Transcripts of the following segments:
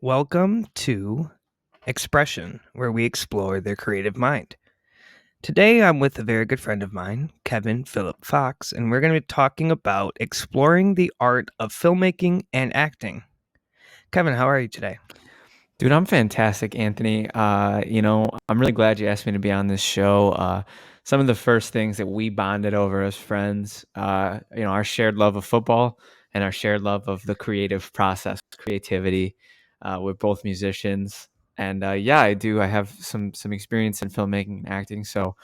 Welcome to Expression, where we explore their creative mind. Today I'm with a very good friend of mine, Kevin Phillip Fox, and we're going to be talking about exploring the art of filmmaking and acting. Kevin, how are you today? Dude, I'm fantastic, Anthony. I'm really glad you asked me to be on this show. Some of the first things that we bonded over as friends, our shared love of football and our shared love of the creative process, creativity. We're both musicians, and yeah, I do. I have some experience in filmmaking and acting, so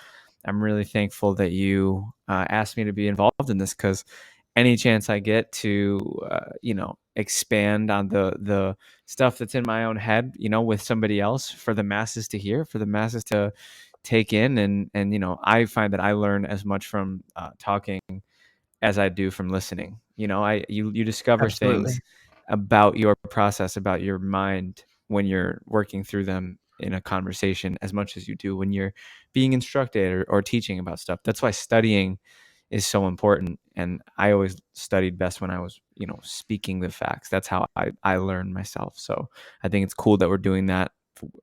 I'm really thankful that you asked me to be involved in this because any chance I get to, expand on the stuff that's in my own head, with somebody else for the masses to hear, for the masses to take in, and I find that I learn as much from talking as I do from listening. You discover Absolutely. things about your process, about your mind when you're working through them in a conversation as much as you do when you're being instructed or teaching about stuff. That's why studying is so important. And I always studied best when I was, speaking the facts. That's how I learned myself. So I think it's cool that we're doing that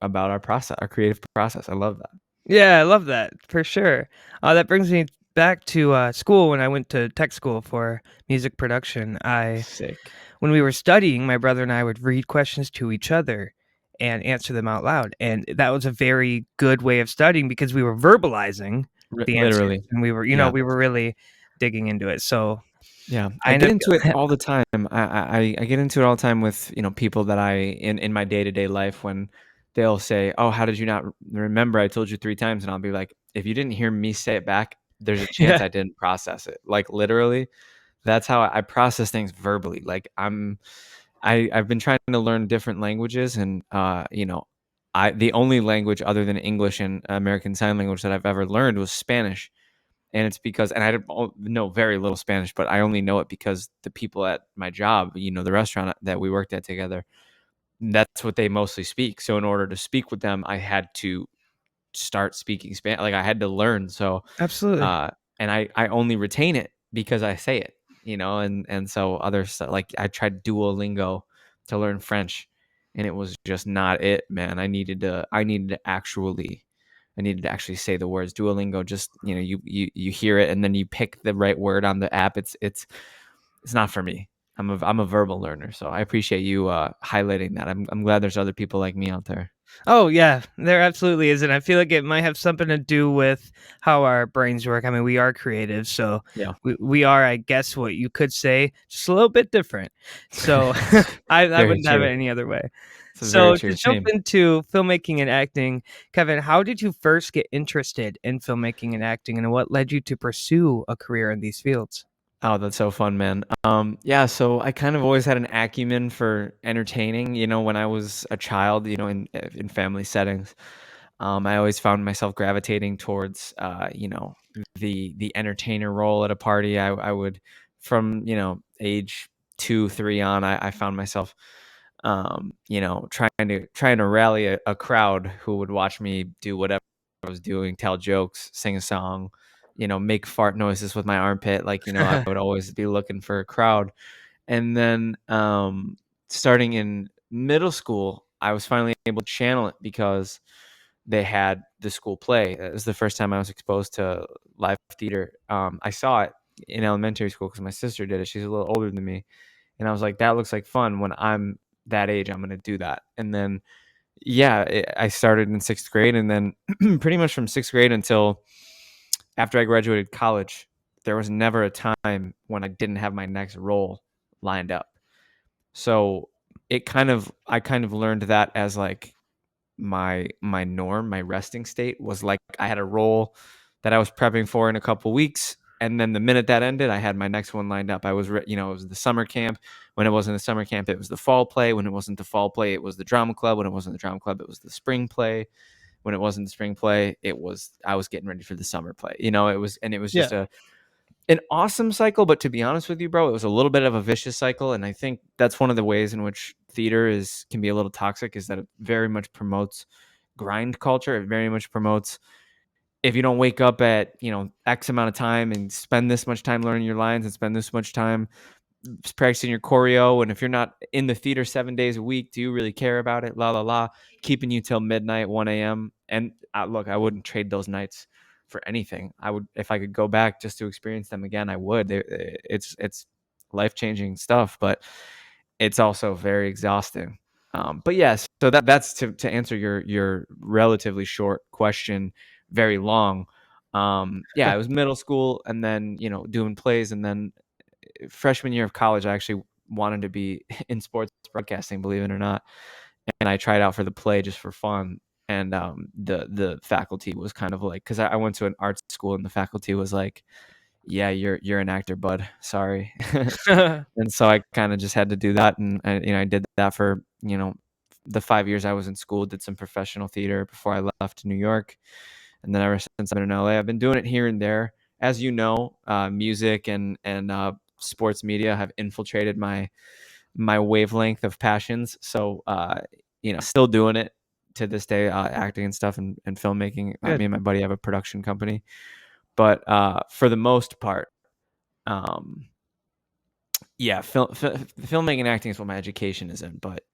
about our process, our creative process. I love that. Yeah, I love that for sure. That brings me back to school when I went to tech school for music production. Sick. When we were studying, my brother and I would read questions to each other and answer them out loud. And that was a very good way of studying because we were verbalizing the answers Literally. and Yeah. we were really digging into it. So Yeah, I I get ended into it up, all the time. I get into it all the time with people that in my day to day life when they'll say, "Oh, how did you not remember? I told you 3 times," and I'll be like, "If you didn't hear me say it back, there's a chance yeah, I didn't process it." Like literally, that's how I process things verbally. Like I've been trying to learn different languages, and I the only language other than English and American Sign Language that I've ever learned was Spanish, and it's because and I know very little Spanish, but I only know it because the people at my job, the restaurant that we worked at together, that's what they mostly speak. So in order to speak with them, I had to start speaking Spanish. Like I had to learn. So absolutely. uh, and I only retain it because I say it, and so others like I tried Duolingo to learn French, and it was just not it, man. I needed to actually say the words. Duolingo just, you hear it and then you pick the right word on the app. It's not for me. I'm a verbal learner, so I appreciate you highlighting that. I'm glad there's other people like me out there. Oh yeah, there absolutely is, and I feel like it might have something to do with how our brains work. I mean, we are creative, so Yeah. we are, I guess, what you could say, just a little bit different. So I Very wouldn't have it true. any other way. It's very So true. to jump Same. into filmmaking and acting, Kevin, how did you first get interested in filmmaking and acting, and what led you to pursue a career in these fields? Oh, that's so fun, man. Yeah, so I kind of always had an acumen for entertaining, when I was a child, in family settings. I always found myself gravitating towards, the entertainer role at a party. I would, from, age 2, 3 on, I found myself, trying to rally a crowd who would watch me do whatever I was doing, tell jokes, sing a song, make fart noises with my armpit. Like, I would always be looking for a crowd. And then starting in middle school, I was finally able to channel it because they had the school play. It was the first time I was exposed to live theater. I saw it in elementary school because my sister did it. She's a little older than me. And I was like, that looks like fun. When I'm that age, I'm going to do that. And then, yeah, I started in sixth grade. And then pretty much from sixth grade until after I graduated college, there was never a time when I didn't have my next role lined up. So I kind of learned that as like my norm, my resting state was like I had a role that I was prepping for in a couple weeks, and then the minute that ended, I had my next one lined up. It was the summer camp. When it wasn't the summer camp, it was the fall play. When it wasn't the fall play, it was the drama club. When it wasn't the drama club, it was the spring play. When it wasn't the spring play, it was I was getting ready for the summer play. It was Yeah. just an awesome cycle, but to be honest with you, bro, it was a little bit of a vicious cycle, and I think that's one of the ways in which theater is can be a little toxic is that it very much promotes grind culture. It very much promotes if you don't wake up at, X amount of time and spend this much time learning your lines and spend this much time practicing your choreo, and if you're not in the theater 7 days a week, do you really care about it? La la la, keeping you till midnight, 1 a.m. And look, I wouldn't trade those nights for anything. I would, if I could go back just to experience them again, I would. It's life changing stuff, but it's also very exhausting. But yes, so that's to answer your relatively short question, very long. Yeah, it was middle school, and then doing plays, and then freshman year of college, I actually wanted to be in sports broadcasting, believe it or not, and I tried out for the play just for fun. And the faculty was kind of like, because I went to an art school, and the faculty was like, "Yeah, you're an actor, bud. Sorry." And so I kind of just had to do that, and I did that for the 5 years I was in school. Did some professional theater before I left New York, and then ever since I've been in LA, I've been doing it here and there. As you know, music and sports media have infiltrated my wavelength of passions. So still doing it to this day, acting and stuff, and filmmaking. Me Good. and my buddy have a production company, but for the most part, um, yeah, filmmaking and acting is what my education is in. But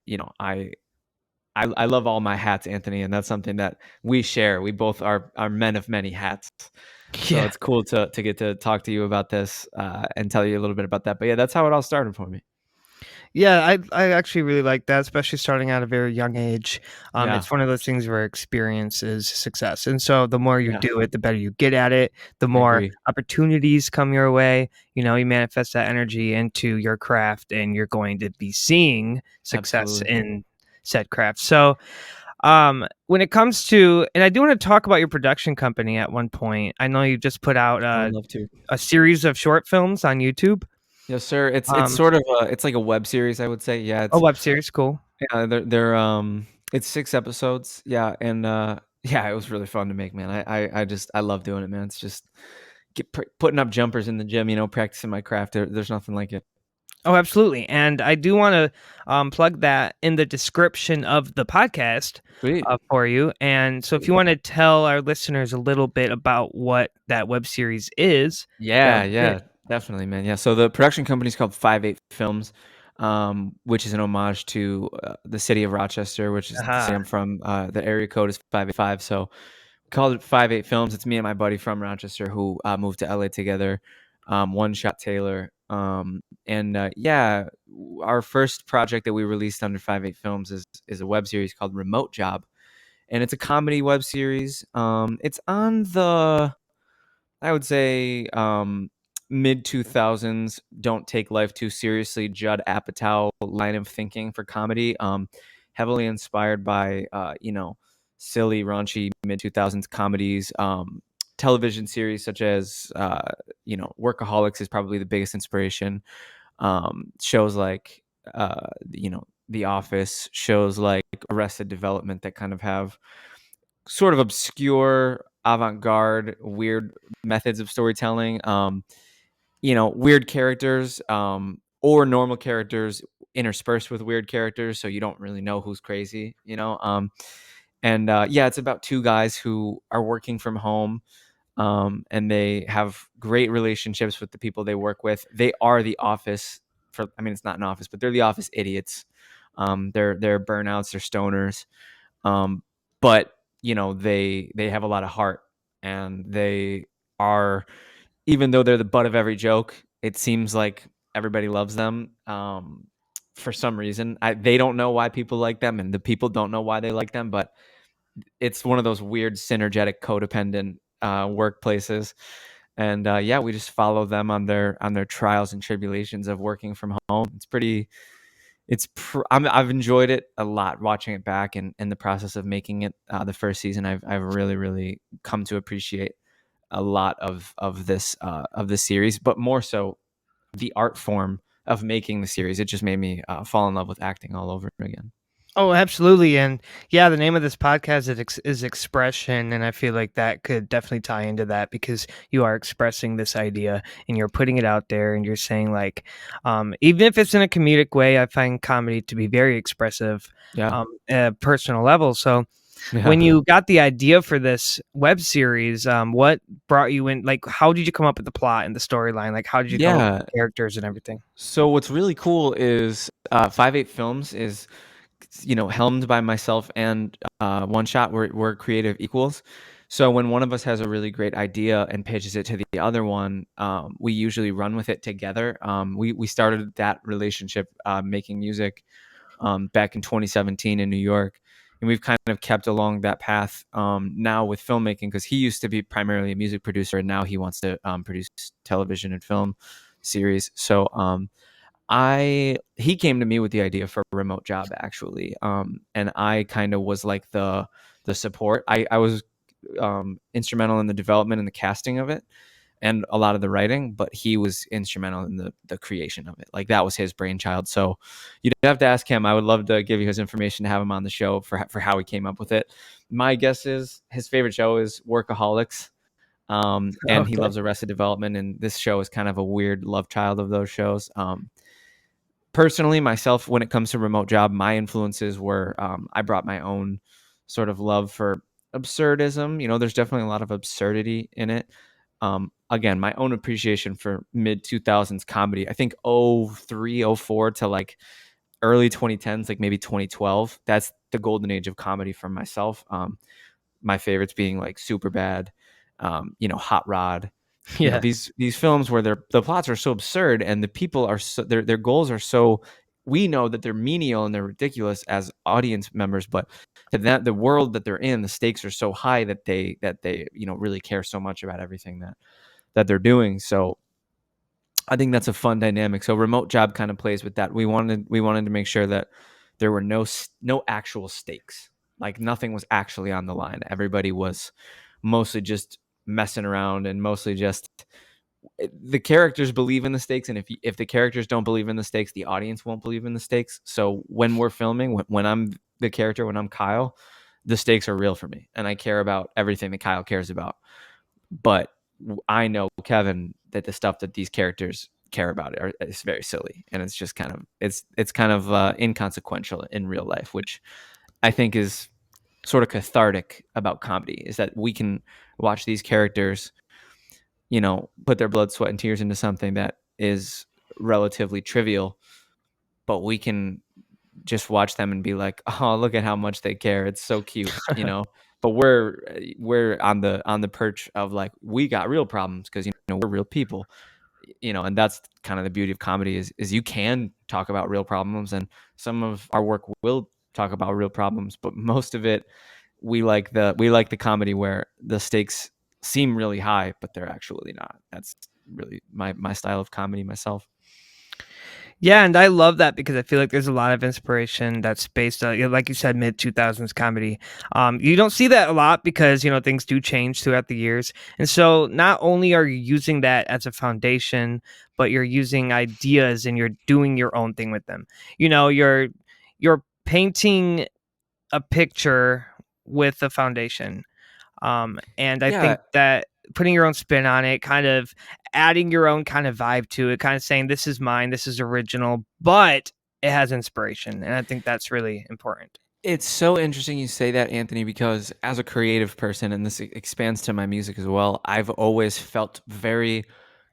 I love all my hats, Anthony, and that's something that we share. We both are men of many hats. So Yeah. it's cool to get to talk to you about this, and tell you a little bit about that. But yeah, that's how it all started for me. Yeah, I actually really like that, especially starting at a very young age. Yeah, It's one of those things where experience is success, and so the more you yeah, do it, the better you get at it. The I more agree. opportunities come your way. You manifest that energy into your craft, and you're going to be seeing success Absolutely. in said craft. So, when it comes to, and I do want to talk about your production company at one point. I know you just put out I would love to. a series of short films on YouTube. Yes, sir. It's Um, sort of it's like a web series, I would say. Yeah, a it's web series, cool. yeah, they're it's 6 episodes. Yeah, and yeah, it was really fun to make, man. I love doing it, man. It's just putting up jumpers in the gym, practicing my craft. There's nothing like it. Oh, absolutely. And I do want to plug that in the description of the podcast Sweet. for you. And so if you want to tell our listeners a little bit about what that web series is, that Yeah, would be great. yeah, definitely, man. Yeah, so the production company is called 58 Films, which is an homage to the city of Rochester, which is the city Aha. I'm from. The area code is 585, so we called it 58 Films. It's me and my buddy from Rochester who moved to LA together. One Shot Taylor, and yeah, our first project that we released under 58 Films is a web series called Remote Job, and it's a comedy web series. It's on the, I would say, mid 2000s. Don't take life too seriously. Judd Apatow line of thinking for comedy. Heavily inspired by silly, raunchy mid 2000s comedies. Television series such as Workaholics is probably the biggest inspiration. Shows like The Office, shows like Arrested Development that kind of have sort of obscure, avant-garde, weird methods of storytelling. Weird characters, or normal characters interspersed with weird characters, so you don't really know who's crazy. And yeah, it's about two guys who are working from home, and they have great relationships with the people they work with. They are the office for. I mean, it's not an office, but they're the office idiots. They're burnouts. They're stoners. But they have a lot of heart, and they are, even though they're the butt of every joke, it seems like everybody loves them. For some reason, they don't know why people like them, and the people don't know why they like them. But it's one of those weird synergetic codependent workplaces. And yeah, we just follow them on their trials and tribulations of working from home. It's pretty, I've enjoyed it a lot watching it back, and in the process of making it, the first season, I've really really come to appreciate a lot of this series, but more so the art form of making the series. It just made me fall in love with acting all over again. Oh, absolutely. And yeah, the name of this podcast is Expression. And I feel like that could definitely tie into that because you are expressing this idea and you're putting it out there and you're saying, like, even if it's in a comedic way, I find comedy to be very expressive Yeah, at a personal level. So, Yeah. When you got the idea for this web series, what brought you in? Like, how did you come up with the plot and the storyline? Like, how did you come up with Yeah. the characters and everything? So what's really cool is 58 Films is helmed by myself and One Shot. We're creative equals. So when one of us has a really great idea and pitches it to the other one, we usually run with it together. We started that relationship making music back in 2017 in New York. And we've kind of kept along that path now with filmmaking, because he used to be primarily a music producer and now he wants to produce television and film series. So I he came to me with the idea for a remote job actually, and I kind of was like the support. I was instrumental in the development and the casting of it, and a lot of the writing, but he was instrumental in the creation of it. Like that was his brainchild. So you'd have to ask him. I would love to give you his information to have him on the show for how he came up with it. My guess is his favorite show is Workaholics. And he Okay. loves Arrested Development, and this show is kind of a weird love child of those shows. Personally, myself, when it comes to remote job, my influences were I brought my own sort of love for absurdism. There's definitely a lot of absurdity in it. Again, my own appreciation for mid 2000s comedy. I think 03, 04 to like early 2010s, like maybe 2012. That's the golden age of comedy for myself. My favorites being like Super Bad, Hot Rod. Yeah. These films where the plots are so absurd and the people are so their goals are so, we know that they're menial and they're ridiculous as audience members, but to that the world that they're in, the stakes are so high that they really care so much about everything that they're doing. So I think that's a fun dynamic. So remote job kind of plays with that. We wanted to make sure that there were no actual stakes. Like nothing was actually on the line. Everybody was mostly just messing around and mostly just the characters believe in the stakes, and if the characters don't believe in the stakes, the audience won't believe in the stakes. So when we're filming, when I'm the character, when I'm Kyle, the stakes are real for me, and I care about everything that Kyle cares about. But I know, Kevin, that the stuff that these characters care about is very silly, and it's just kind of it's kind of inconsequential in real life, which I think is sort of cathartic about comedy, is that we can watch these characters put their blood, sweat, and tears into something that is relatively trivial, but we can just watch them and be like, "Oh, look at how much they care. It's so cute." But we're on the perch of like, we got real problems because we're real people, and that's kind of the beauty of comedy is you can talk about real problems, and some of our work will talk about real problems, but most of it we like the comedy where the stakes seem really high, but they're actually not. That's really my style of comedy myself. Yeah, and I love that because I feel like there's a lot of inspiration that's based on, like you said, mid 2000s comedy. You don't see that a lot because things do change throughout the years, and so not only are you using that as a foundation, but you're using ideas and you're doing your own thing with them. You're painting a picture with a foundation. And I Yeah, think that putting your own spin on it, kind of adding your own kind of vibe to it, kind of saying, this is mine, this is original, but it has inspiration. And I think that's really important. it's so interesting you say that, Anthony, because as a creative person, and this expands to my music as well, I've always felt very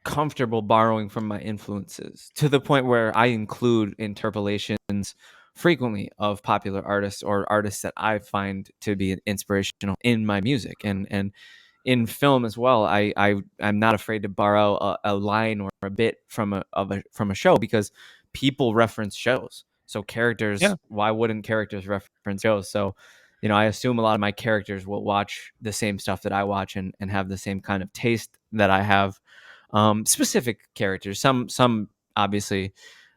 comfortable borrowing from my influences, to the point where I include interpolations frequently of popular artists or artists that I find to be inspirational in my music, and in film as well. I'm not afraid to borrow a line or a bit from a show, because people reference shows. So Yeah. characters, why wouldn't characters reference shows? So, I assume a lot of my characters will watch the same stuff that I watch, and have the same kind of taste that I have. Specific characters, some obviously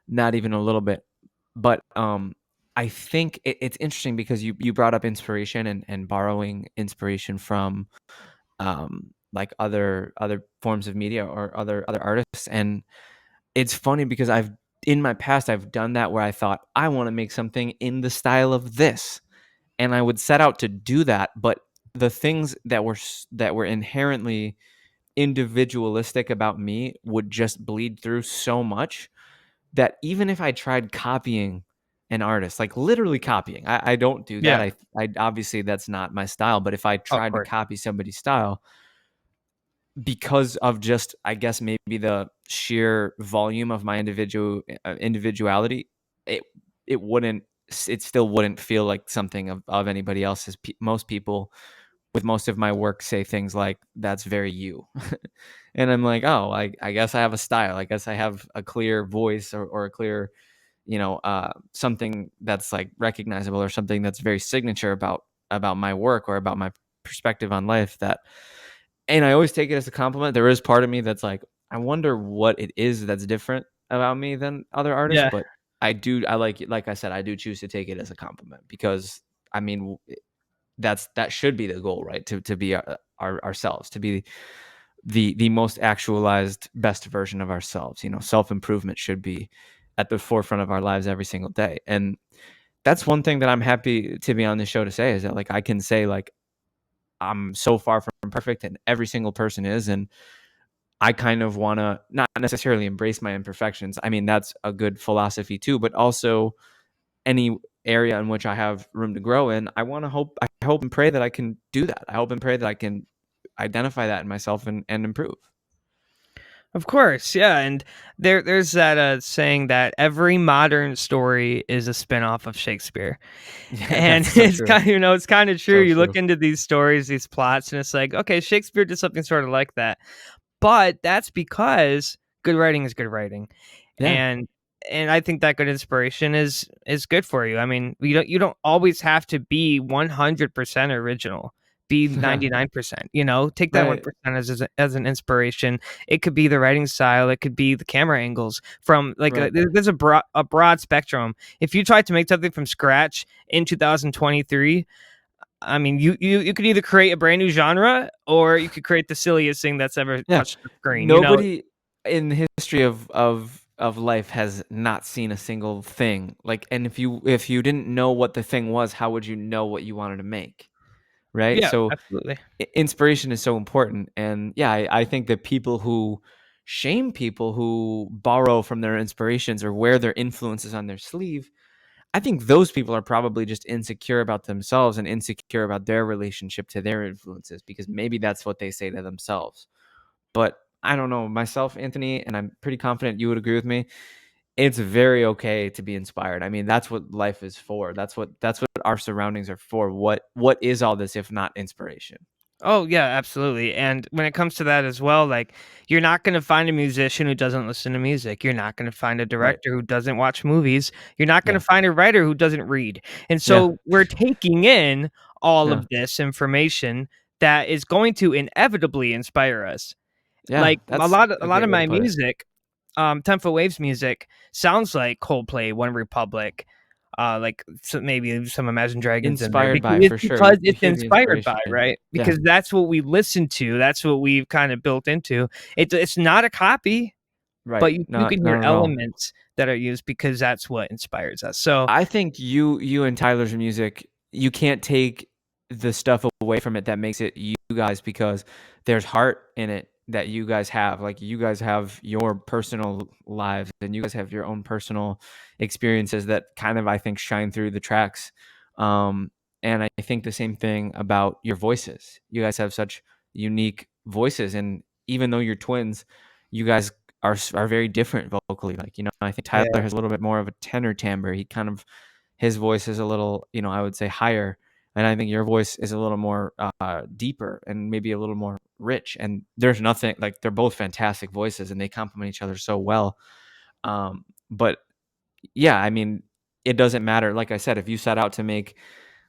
not even a little bit, but I think it's interesting because you brought up inspiration and borrowing inspiration from like other forms of media or other artists. And it's funny because in my past I've done that, where I thought I want to make something in the style of this, and I would set out to do that, but the things that were inherently individualistic about me would just bleed through so much that even if I tried copying an artist, like literally copying. I don't do that. Yeah. I obviously that's not my style, but if I Of tried to course. copy somebody's style because of just, I guess, maybe the sheer volume of my individuality, it it wouldn't it still wouldn't feel like something of anybody else's. Most people with most of my work say things like, "That's very you." And I'm like, "Oh, I guess I have a style. I guess I have a clear voice, or a clear, something that's like recognizable, or something that's very signature about my work, or about my perspective on life." And I always take it as a compliment. There is part of me that's like, I wonder what it is that's different about me than other artists, Yeah. but I like I said, I do choose to take it as a compliment, because I mean, that should be the goal, right? To be ourselves, to be the most actualized, best version of ourselves. Self improvement should be at the forefront of our lives every single day. And that's one thing that I'm happy to be on this show to say, is that, like, I can say, like, I'm so far from perfect, and every single person is. And I kind of want to not necessarily embrace my imperfections. I mean, that's a good philosophy too, but also any area in which I have room to grow in, I hope and pray that I can do that. I hope and pray that I can identify that in myself, and improve. Of course, yeah, and there's that saying that every modern story is a spin-off of Shakespeare. Yeah, And that's so true. it's kind of true. So You look true. into these stories, these plots, and it's like, okay, Shakespeare did something sort of like that. But that's because good writing is good writing. Yeah. And I think that good inspiration is good for you. I mean, you don't always have to be 100% original. Be 99%, take that Right. 1% as an inspiration. It could be the writing style, it could be the camera angles from like Right. there's a broad spectrum. If you tried to make something from scratch in 2023, I mean, you could either create a brand new genre or you could create the silliest thing that's ever Yeah. touched the screen. Nobody in the history of life has not seen a single thing. Like, and if you didn't know what the thing was, how would you know what you wanted to make? Right? Yeah, So absolutely. inspiration is so important. And yeah, I think that people who shame people who borrow from their inspirations, or wear their influences on their sleeve, I think those people are probably just insecure about themselves, and insecure about their relationship to their influences, because maybe that's what they say to themselves. But I don't know myself, Anthony, and I'm pretty confident you would agree with me. It's very okay to be inspired. I mean, that's what life is for. That's what our surroundings are for. What is all this if not inspiration? Oh yeah, absolutely. And when it comes to that as well, like you're not going to find a musician who doesn't listen to music. You're not going to find a Right. director who doesn't watch movies. You're not going to Yeah. find a writer who doesn't read. And Yeah. so we're taking in all Yeah. of this information that is going to inevitably inspire us. Yeah. Like That's a a lot great of way to my put it. music, 10 Foot Waves music sounds like Coldplay, One Republic, like maybe some Imagine Dragons in there Inspired because by, for sure. You, you it's hear the inspired by, inspiration. right? Yeah. Because that's what we listen to. That's what we've kind of built into. It's not a copy, but Right. you can Not hear not at all. elements that are used because that's what inspires us. So I think you and Tyler's music, you can't take the stuff away from it that makes it you guys, because there's heart in it that you guys have. Like, you guys have your personal lives, and you guys have your own personal experiences that kind of, I think, shine through the tracks. Um and I think the same thing about your voices. You guys have such unique voices, and even though you're twins, you guys are very different vocally. Like, I think Tyler yeah, has a little bit more of a tenor timbre. His voice is a little, I would say, higher, and I think your voice is a little more deeper, and maybe a little more rich. And there's nothing, like, they're both fantastic voices, and they complement each other so well. But yeah, I mean, it doesn't matter. Like I said, if you set out to make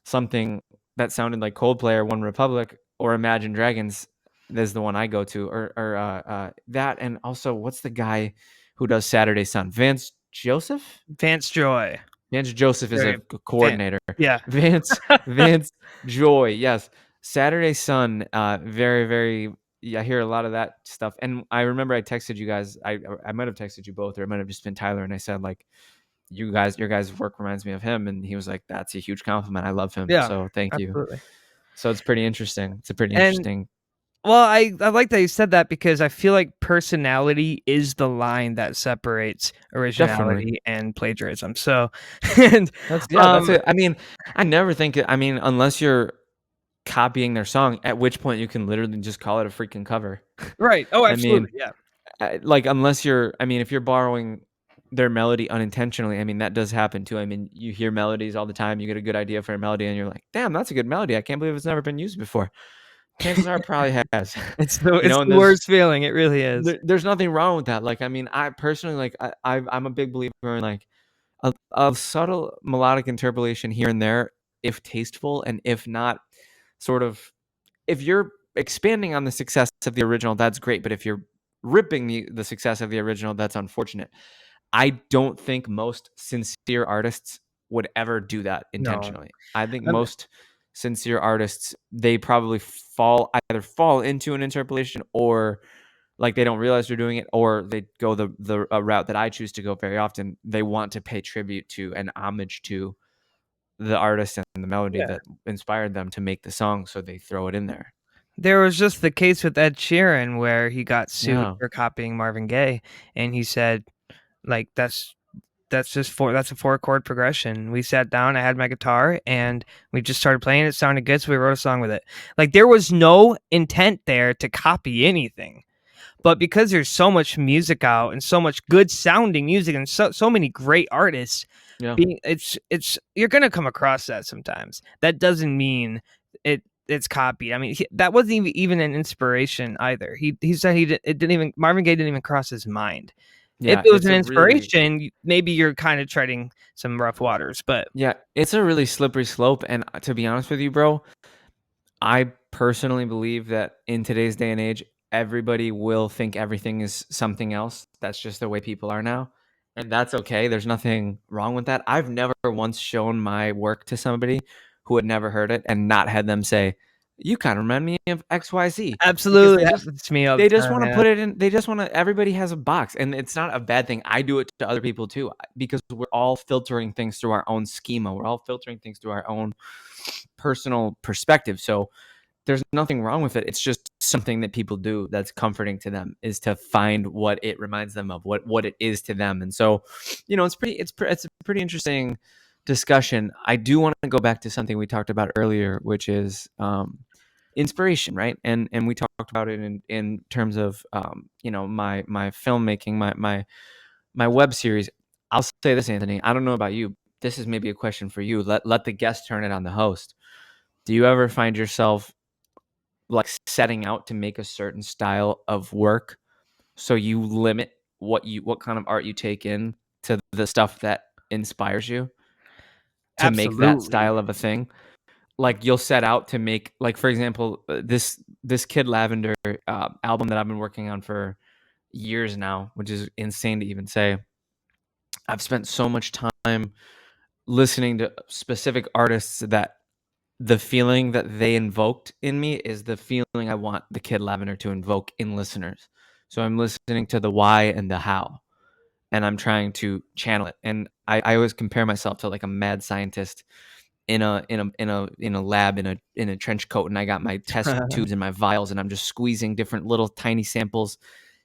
something that sounded like Coldplay or One Republic or Imagine Dragons, is the one I go to, or that. And also, what's the guy who does Saturday Sun? Vance Joy. Vance Joseph is Very a Vance. coordinator. Yeah. Vance Joy, yes. Saturday Sun, very, very. Yeah, I hear a lot of that stuff. And I remember I texted you guys. I might have texted you both, or it might have just been Tyler, and I said, like, your guys' work reminds me of him, and he was like, "That's a huge compliment. I love him, Yeah, so thank you." absolutely. So it's pretty interesting. It's a pretty And interesting. Well, I like that you said that because I feel like personality is the line that separates Definitely. originality and plagiarism. So, and That's um, it. I mean, I never think I mean, unless you're copying their song, at which point you can literally just call it a freaking cover. right. Oh, I mean, absolutely. Yeah. like, unless you're I mean, if you're borrowing their melody unintentionally, I mean, that does happen too. I mean, you hear melodies all the time, you get a good idea for a melody, and you're like, "Damn, that's a good melody. I can't believe it's never been used before." Chances are it probably has. You It's know, and the worst feeling. It really is. there's nothing wrong with that. Like, I mean, I personally, like, I'm a big believer in, like, a subtle melodic interpolation here and there, if tasteful, and if not, sort of if you're expanding on the success of the original, that's great. But if you're ripping the success of the original, that's unfortunate. I don't think most sincere artists would ever do that No. intentionally. I think Um, most sincere artists, they probably either fall into an interpolation, or like they don't realize they're doing it, or they go the route that I choose to go very often. They want to pay tribute to and homage to the artist and the melody yeah. that inspired them to make the song, so they throw it in there. There was just the case with Ed Sheeran where he got sued Yeah. for copying Marvin Gaye, and he said, like, that's a 4 chord progression. We sat down, I had my guitar, and we just started playing. It sounded good, so we wrote a song with it. Like, there was no intent there to copy anything. But because there's so much music out and so much good sounding music and so many great artists, Yeah. being it's you're gonna come across that sometimes. That doesn't mean it's copied. I mean, that wasn't even an inspiration either. He said it didn't even Marvin Gaye didn't even cross his mind. If Yeah, it was it's an a really inspiration, maybe you're kind of treading some rough waters. But yeah, it's a really slippery slope, and to be honest with you, bro, I personally believe that in today's day and age, everybody will think everything is something else. That's just the way people are now. And that's okay. There's nothing wrong with that. I've never once shown my work to somebody who had never heard it and not had them say, "You kind of remind me of XYZ," because absolutely happens to me all the they just time. want to Yeah, put it in, they just want to, everybody has a box, and it's not a bad thing. I do it to other people too, because we're all filtering things through our own schema. We're all filtering things through our own personal perspective. So there's nothing wrong with it. It's just something that people do that's comforting to them, is to find what it reminds them of, what it is to them. And so, it's a pretty interesting discussion. I do want to go back to something we talked about earlier, which is inspiration, right? And we talked about it in terms of my filmmaking, my web series. I'll say this, Anthony. I don't know about you. This is maybe a question for you. Let the guest turn it on the host. Do you ever find yourself like setting out to make a certain style of work, so you limit what kind of art you take in to the stuff that inspires you to make that absolutely. style of a thing? Like, you'll set out to make, like, for example, this Kid Lavender album that I've been working on for years now, which is insane to even say. I've spent so much time listening to specific artists that the feeling that they invoked in me is the feeling I want the Kid Lavender to invoke in listeners. So I'm listening to the why and the how, and I'm trying to channel it. And I always compare myself to like a mad scientist in a lab in a trench coat, and I got my test tubes and my vials, and I'm just squeezing different little tiny samples,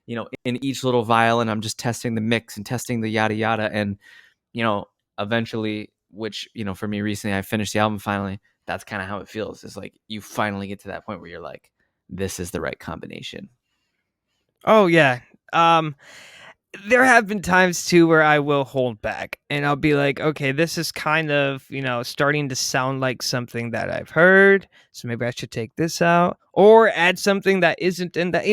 in each little vial, and I'm just testing the mix and testing the yada yada. And you know, eventually, which, for me recently, I finished the album finally. That's kind of how it feels. It's like you finally get to that point where you're like, this is the right combination. Oh yeah. Um, there have been times too where I will hold back and I'll be like, okay, this is kind of, starting to sound like something that I've heard. So maybe I should take this out or add something that isn't in that.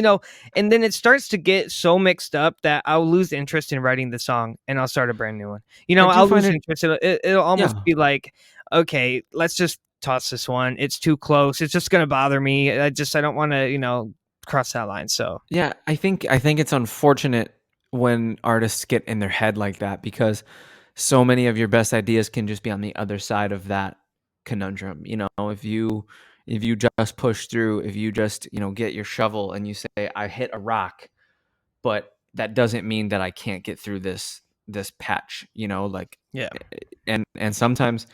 And then it starts to get so mixed up that I'll lose interest in writing the song and I'll start a brand new one. I do I'll find lose it, interest. It'll almost yeah, be like, okay, let's just toss this one. It's too close. It's just going to bother me. I don't want to, cross that line. So yeah. I think it's unfortunate when artists get in their head like that, because so many of your best ideas can just be on the other side of that conundrum. If you just push through, if you just get your shovel and you say, I hit a rock, but that doesn't mean that I can't get through this patch, like, yeah. and sometimes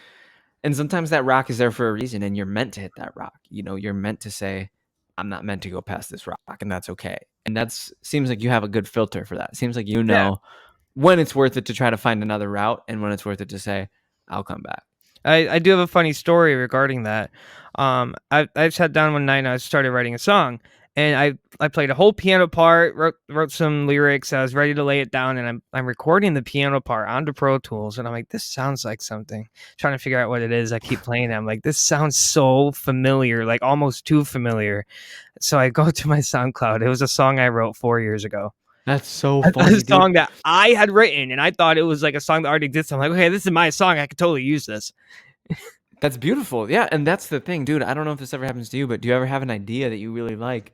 that rock is there for a reason, and you're meant to hit that rock. You're meant to say, I'm not meant to go past this rock, and that's okay. And that's seems like you have a good filter for that. It seems like you Yeah. know when it's worth it to try to find another route and when it's worth it to say, I'll come back. I do have a funny story regarding that. I sat down one night and I started writing a song, and I played a whole piano part, wrote some lyrics. I was ready to lay it down, and I'm recording the piano part onto Pro Tools, and I'm like, this sounds like something. Trying to figure out what it is. I keep playing it. I'm like, this sounds so familiar, like almost too familiar. So I go to my SoundCloud. It was a song I wrote 4 years ago. That's so A funny, dude. song that I had written, and I thought it was like a song that already exists. I'm like, okay, this is my song. I could totally use this. That's beautiful. Yeah, and that's the thing, dude. I don't know if this ever happens to you, but do you ever have an idea that you really like,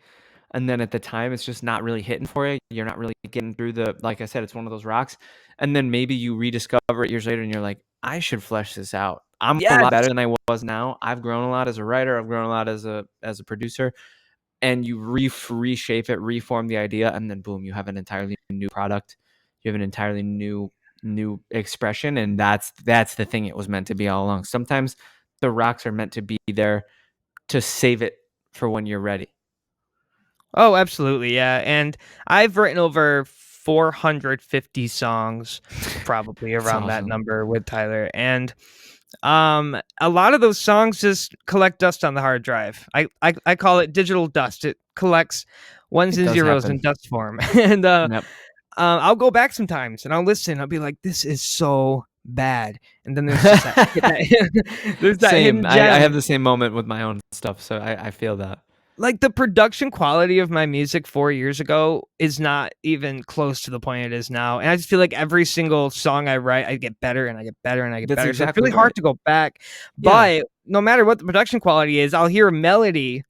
and then at the time it's just not really hitting for you? You're not really getting through like I said, it's one of those rocks. And then maybe you rediscover it years later and you're like, I should flesh this out. I'm a lot better Yes. than I was now. I've grown a lot as a writer. I've grown a lot as a producer. And you reshape it, reform the idea, and then boom, you have an entirely new product. You have an entirely new expression, and that's the thing it was meant to be all along. Sometimes the rocks are meant to be there to save it for when you're ready. Oh, absolutely. Yeah. And I've written over 450 songs, probably It's around that awesome. number with Tyler. And a lot of those songs just collect dust on the hard drive. I call it digital dust. It collects ones It and does zeros in happen. dust form. And Yep. I'll go back sometimes and I'll listen. I'll be like, this is so bad. And then there's just there's that Same. hidden I have gem. the same moment with my own stuff, so I feel that. Like, the production quality of my music 4 years ago is not even close to the point it is now. And I just feel like every single song I write, I get better and I get better and I get That's better. So it's exactly really hard right. to go back. Yeah. But no matter what the production quality is, I'll hear a melody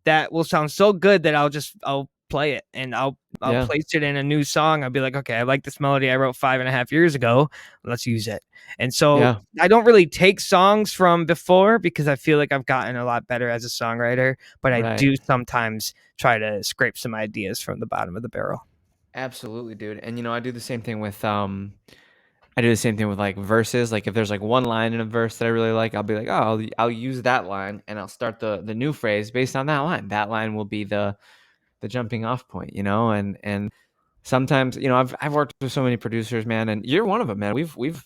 that will sound so good that I'll play it and I'll Yeah. place it in a new song. I'll be like, okay, I like this melody I wrote 5.5 years ago. Let's use it. And so Yeah. I don't really take songs from before because I feel like I've gotten a lot better as a songwriter, but I Right. do sometimes try to scrape some ideas from the bottom of the barrel. Absolutely, dude. And I do the same thing with I do the same thing with like verses. Like if there's like one line in a verse that I really like, I'll be like, oh, I'll use that line and I'll start the new phrase based on that line. That line will be the jumping off point, and sometimes, I've worked with so many producers, man, and you're one of them, man. We've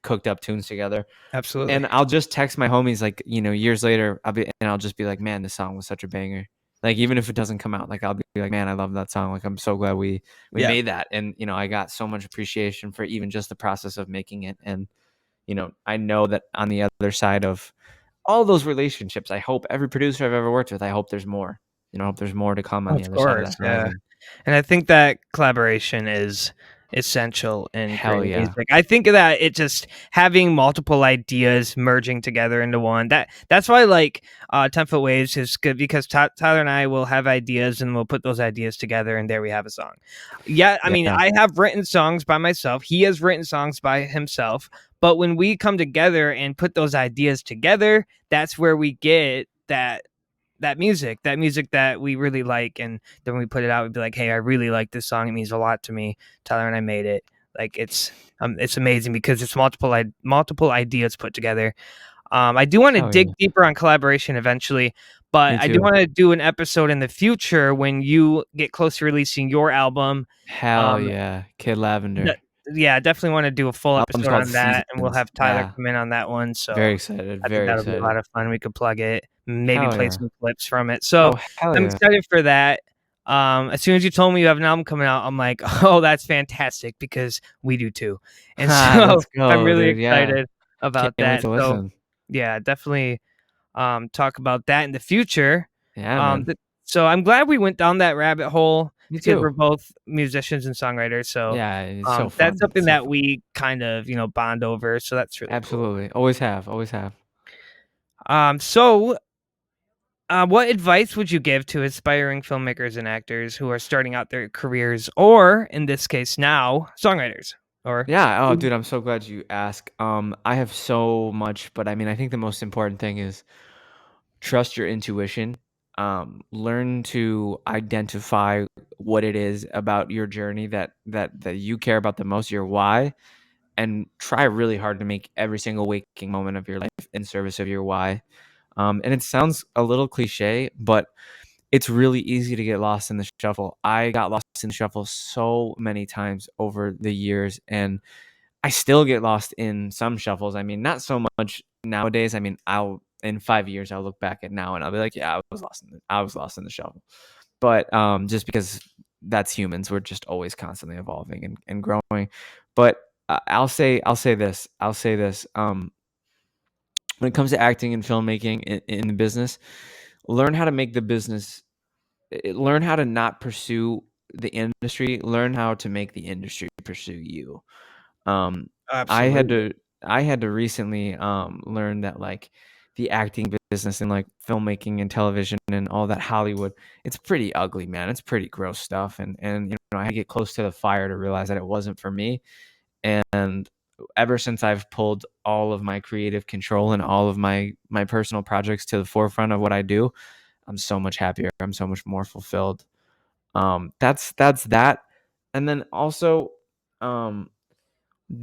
cooked up tunes together. Absolutely. And I'll just text my homies like, years later, I'll just be like, man, this song was such a banger. Like even if it doesn't come out, like I'll be like, man, I love that song. Like I'm so glad we Yeah. made that. And I got so much appreciation for even just the process of making it. And I know that on the other side of all those relationships, I hope every producer I've ever worked with, I hope there's more. I hope there's more to come on the Of other side of course. that Yeah. horizon. And I think that collaboration is essential in Hell creating yeah. music. I think that it just having multiple ideas merging together into one. That's why like 10 Foot Waves is good because Tyler and I will have ideas and we'll put those ideas together and there we have a song. Yeah, I mean, Yeah. I have written songs by myself. He has written songs by himself. But when we come together and put those ideas together, that's where we get that music that we really like, and then when we put it out, we'd be like, hey, I really like this song, it means a lot to me. Tyler and I made it. Like it's amazing because it's multiple ideas put together. I do want to Hell yeah. dig deeper on collaboration eventually, but Me I do too. want to do an episode in the future when you get close to releasing your album. Hell um yeah. Kid d- Lavender. yeah, definitely want to do a full Album's episode called on that, and we'll Seasons. have Tyler Yeah. come in on that one. Very So excited. I think Very that'll be a lot excited. of fun. We could plug it, maybe Hell play yeah. some clips from it. So Oh, hell I'm yeah. excited for that. As soon as you told me you have an album coming out, I'm like, oh, that's fantastic because we do too. And Ha, so let's I'm go, really dude. Yeah. excited Can't about wait that. to So listen. yeah, definitely talk about that in the future. Yeah, Um, man. th- so I'm glad we went down that rabbit hole Me because we're too. both musicians and songwriters. So Yeah, it's so that's fun. something It's so that fun. we kind of bond over. So that's really cool. Absolutely. Always have. Always have. So what advice would you give to aspiring filmmakers and actors who are starting out their careers, or in this case now, songwriters? Or Yeah. Oh, dude, I'm so glad you asked. I have so much, but I mean, I think the most important thing is trust your intuition. Learn to identify what it is about your journey that you care about the most, your why, and try really hard to make every single waking moment of your life in service of your why. And it sounds a little cliche, but it's really easy to get lost in the shuffle. I got lost in the shuffle so many times over the years, and I still get lost in some shuffles. I mean, not so much nowadays. I mean, I'll in 5 years I'll look back at now and I'll be like, yeah, I was lost in the shuffle. But just because that's humans, we're just always constantly evolving and growing. But I'll say this. When it comes to acting and filmmaking in the business, learn how to make the business. Learn how to not pursue the industry. Learn how to make the industry pursue you. Um, I had Absolutely. to I had to recently learn that like the acting business and like filmmaking and television and all that Hollywood, it's pretty ugly, man. It's pretty gross stuff. And I had to get close to the fire to realize that it wasn't for me. And ever since I've pulled all of my creative control and all of my personal projects to the forefront of what I do, I'm so much happier. I'm so much more fulfilled. That's that. And then also um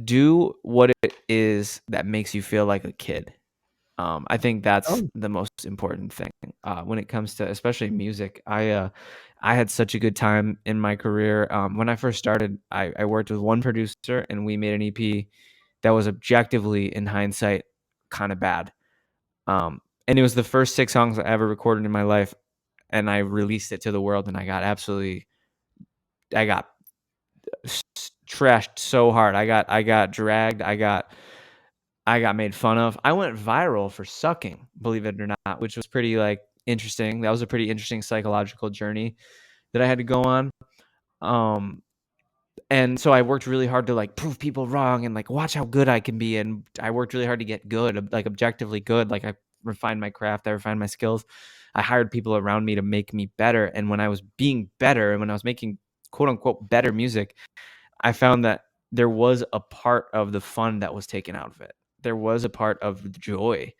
do what it is that makes you feel like a kid. I think that's Oh, the most important thing when it comes to especially music. I had such a good time in my career. When I first started, I worked with one producer and we made an EP that was objectively, in hindsight, kind of bad. And it was the first 6 songs I ever recorded in my life, and I released it to the world, and I got trashed so hard. I got dragged. I got made fun of. I went viral for sucking, believe it or not, which was pretty like interesting. That was a pretty interesting psychological journey that I had to go on. Um, and so I worked really hard to like prove people wrong and like watch how good I can be. And I worked really hard to get good, like objectively good. Like I refined my craft, I refined my skills. I hired people around me to make me better. And when I was being better and when I was making quote unquote better music, I found that there was a part of the fun that was taken out of it. There was a part of the joy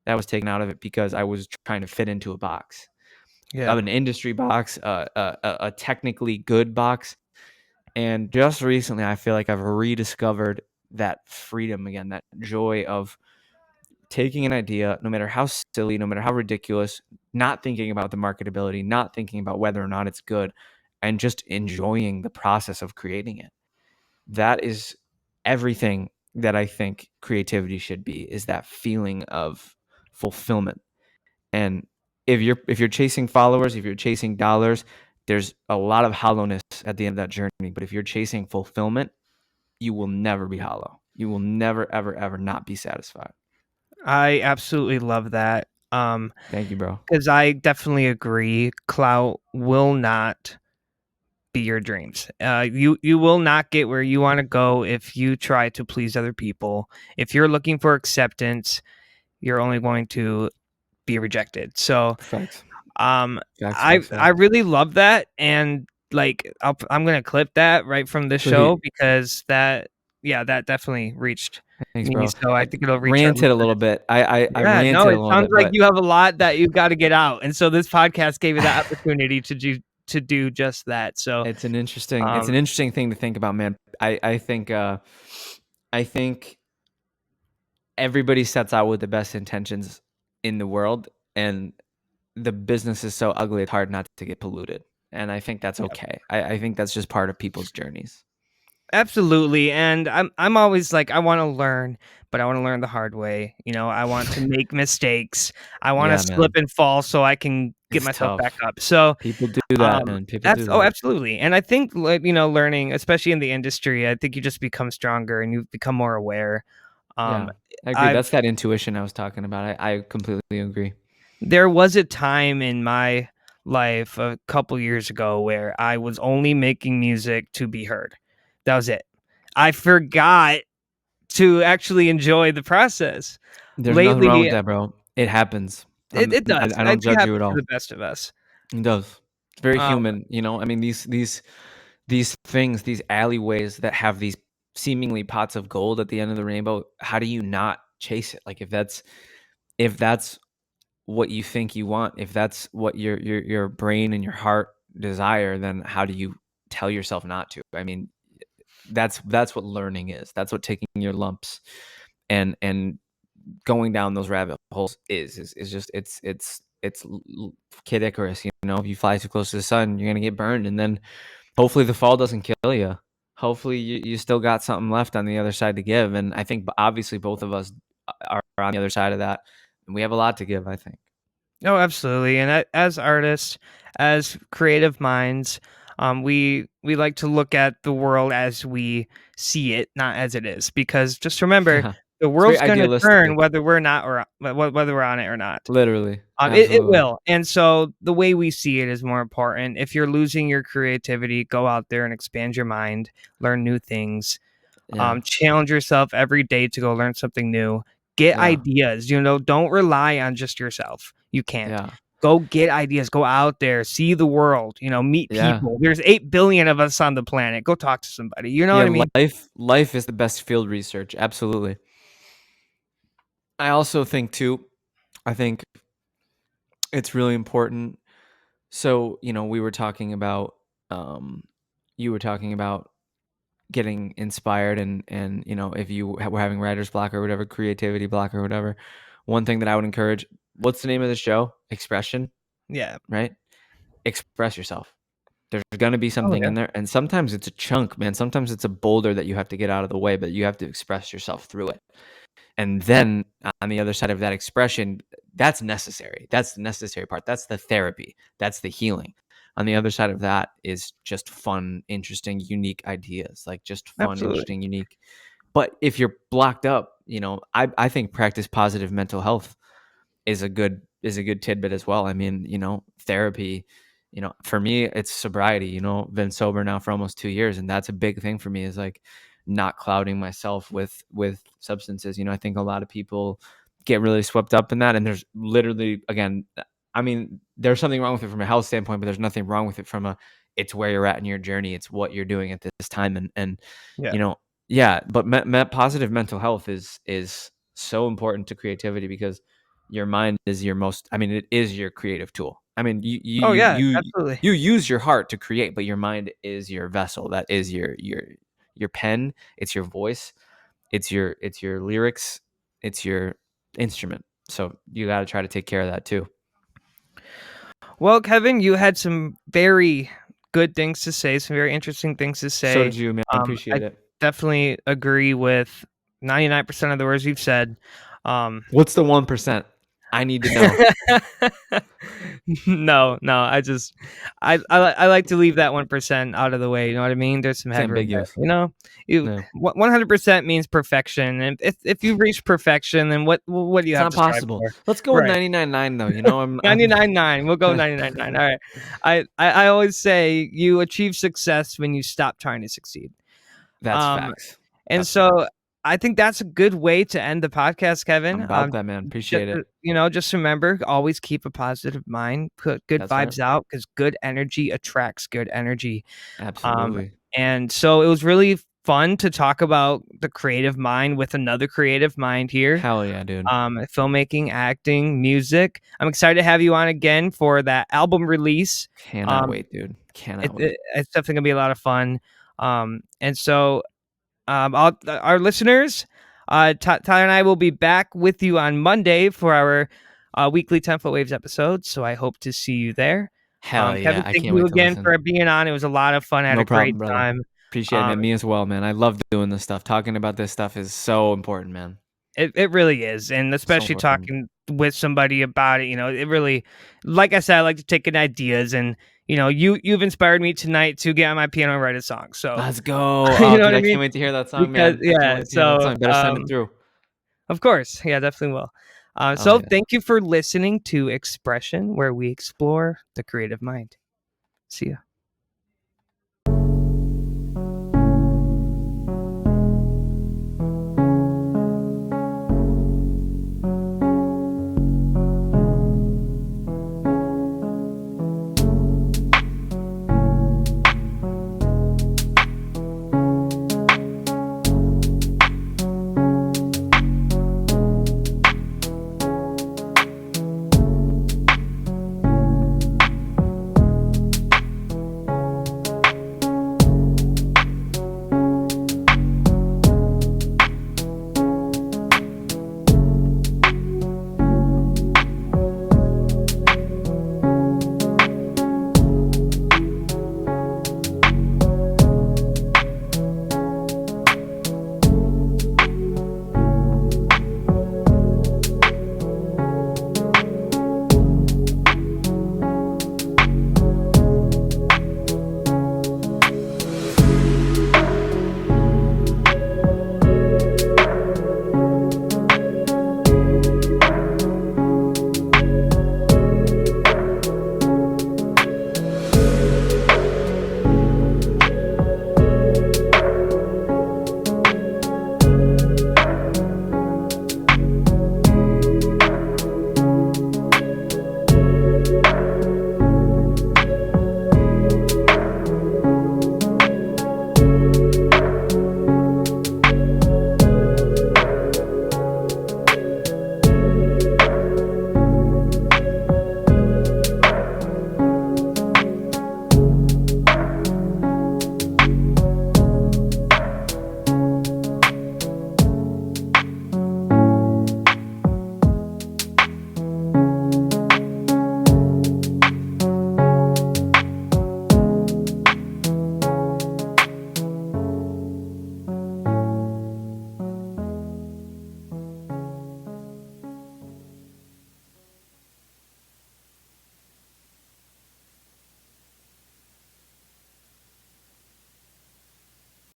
that was taken out of it because I was trying to fit into a box, yeah. of an industry box, a technically good box. And just recently, I feel like I've rediscovered that freedom again, that joy of taking an idea, no matter how silly, no matter how ridiculous, not thinking about the marketability, not thinking about whether or not it's good, and just enjoying the process of creating it. That is everything that I think creativity should be, is that feeling of fulfillment. And if you're chasing followers, if you're chasing dollars, there's a lot of hollowness at the end of that journey. But if you're chasing fulfillment, you will never be hollow. You will never, ever, ever not be satisfied. I absolutely love that. Thank you, bro. Because I definitely agree. Clout will not be your dreams. You will not get where you want to go if you try to please other people. If you're looking for acceptance, you're only going to be rejected. So, Facts. um, Facts, I facts, I facts. really love that, and like I'm gonna clip that right from this show Sweet. because that definitely reached Thanks, me. bro. So I I think it'll reach our ranted a little listeners. bit. I Yeah, no, ranted a it little sounds bit, like but you have a lot that you've got to get out, and so this podcast gave you that opportunity to do just that. So, it's um, an interesting thing to think about, man. I think everybody sets out with the best intentions in the world, and the business is so ugly it's hard not to get polluted. And I think that's yeah, okay. I think that's just part of people's journeys. absolutely. And I'm always like I want to learn, but I want to learn the hard way. I want to make mistakes. I want to Yeah, slip man. and fall so I can get It's myself back tough. up. So, People do that, man. People do that. absolutely. And I think like, learning, especially in the industry, I think you just become stronger and you become more aware. Um, Yeah, I agree. I've That's that intuition I was talking about. I completely agree. There was a time in my life a couple years ago where I was only making music to be heard. That was it. I forgot to actually enjoy the process. There's nothing wrong with Lately, that, bro. It happens. it does. I I don't think it judge you happens at to the all. best of us. It does. It's very Um, human, you know. I mean, these things, these alleyways that have these seemingly pots of gold at the end of the rainbow. How do you not chase it? Like if that's what you think you want, if that's what your brain and your heart desire, then how do you tell yourself not to? I mean, that's what learning is. That's what taking your lumps and going down those rabbit holes is just it's it's Kid Icarus. You know, if you fly too close to the sun, you're gonna get burned, and then hopefully the fall doesn't kill you. Hopefully you still got something left on the other side to give. And I think obviously both of us are on the other side of that, and we have a lot to give, I think. Oh, absolutely. And as artists, as creative minds, we like to look at the world as we see it, not as it is. Because just remember, Yeah, the it's very world's going to turn idealistic. whether we're not or whether we're on it or not. Literally, It absolutely. will. And so the way we see it is more important. If you're losing your creativity, go out there and expand your mind, learn new things, Yeah, challenge yourself every day to go learn something new. Get yeah, ideas. Don't rely on just yourself. You can't. yeah, Go get ideas. Go out there, see the world. Meet yeah, people. There's 8 billion of us on the planet. Go talk to somebody. You know what yeah. I mean? Life is the best field research. Absolutely. I also think too. I think it's really important. So we were talking about. You were talking about getting inspired, and if you were having writer's block or whatever, creativity block or whatever, one thing that I would encourage, what's the name of the show? Expression, Yeah. right? Express yourself. There's going to be Oh something yeah. in there, and sometimes it's a chunk, man. Sometimes it's a boulder that you have to get out of the way, but you have to express yourself through it. And then on the other side of that expression, that's necessary. That's the necessary part. That's the therapy. That's the healing. On the other side of that is just fun, interesting, unique ideas, like just fun, Absolutely. interesting, unique. But if you're blocked up, I think practice positive mental health is a good tidbit as well. I mean, therapy, for me it's sobriety. Been sober now for almost 2 years, and that's a big thing for me, is like not clouding myself with substances. I think a lot of people get really swept up in that, and there's literally, again, I mean, there's something wrong with it from a health standpoint, but there's nothing wrong with it from it's where you're at in your journey. It's what you're doing at this time. And Yeah. you know yeah, but positive mental health is so important to creativity, because your mind is your most, I mean, it is your creative tool. I mean, you you Oh you yeah. you Absolutely. you use your heart to create, but your mind is your vessel. That is your pen. It's your voice. It's your lyrics. It's your instrument. So you got to try to take care of that too. Well, Kevin, you had some very good things to say, some very interesting things to So say. did you, man. I Appreciate it. definitely agree with 99% of the words you've said. Um, What's the 1%? I need to know. no, I like to leave that 1% out of the way. You know what I mean? There's some It's headroom there. ambiguous. You No, 100% means perfection, and if you reach perfection, then what do you it's have not to strive possible. for? Let's go with Right. 99.9 though. I'm 99.9. We'll go 99.9. All right. I always say you achieve success when you stop trying to succeed. That's Um, facts. and That's so facts. I think that's a good way to end the podcast, I'm Kevin. about that, man. Just, Appreciate it. just remember, always keep a positive mind, put good That's right. vibes out, because good energy attracts good energy. Um, Absolutely. and so it was really fun to talk about the creative mind with another creative mind here. Hell yeah, dude. Filmmaking, acting, music. I'm excited to have you on again for that album release. Cannot Um, wait, dude. Cannot wait. it's definitely gonna be a lot of fun. And so our listeners, Tyler and I will be back with you on Monday for our weekly 10-Foot Waves episode. So I hope to see you there. Hell Kevin, yeah. I thank can't you wait to again listen. for being on. It was a lot of fun. I had No a great problem, brother. time. Appreciate it, Um, man. Me as well, man. I love doing this stuff. Talking about this stuff is so important, man. it really is, and So especially important. talking with somebody about it, it really, like I said, I like to take in ideas, and you've inspired me tonight to get on my piano and write a song. So Let's go. you Oh, know dude, what I I mean? can't wait to hear that song, Because man. I can't yeah, wait to hear that so song. Better send it through. of course, yeah, definitely will. Oh So yeah. thank you for listening to Expression, where we explore the creative mind. See ya.